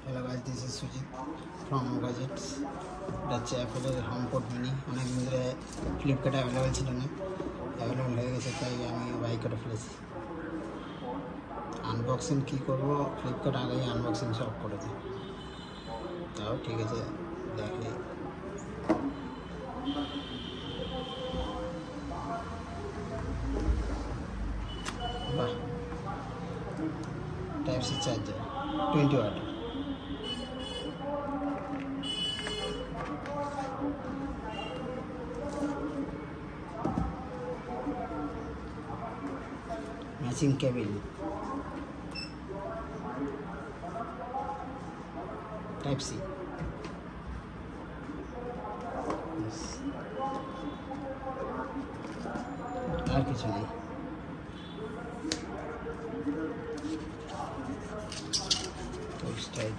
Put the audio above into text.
Hello guys, this is Sujit from Gadgets. এটা হচ্ছে অ্যাপেলের হোমপড মিনি। অনেকদিন ধরে ফ্লিপকার্টে অ্যাভেলেবেল ছিল না, অ্যাভেলেবেল হয়ে গেছে, তাই আমি বাই করে ফেলেছি। আনবক্সিং কী করবো, ফ্লিপকার্ট আগেই আনবক্সিং সব করেছে। তাও ঠিক আছে, দেখে বাহ, type C charger 20 watt. Matching cable, type C. আর কিছু নেই। তো স্টার্ট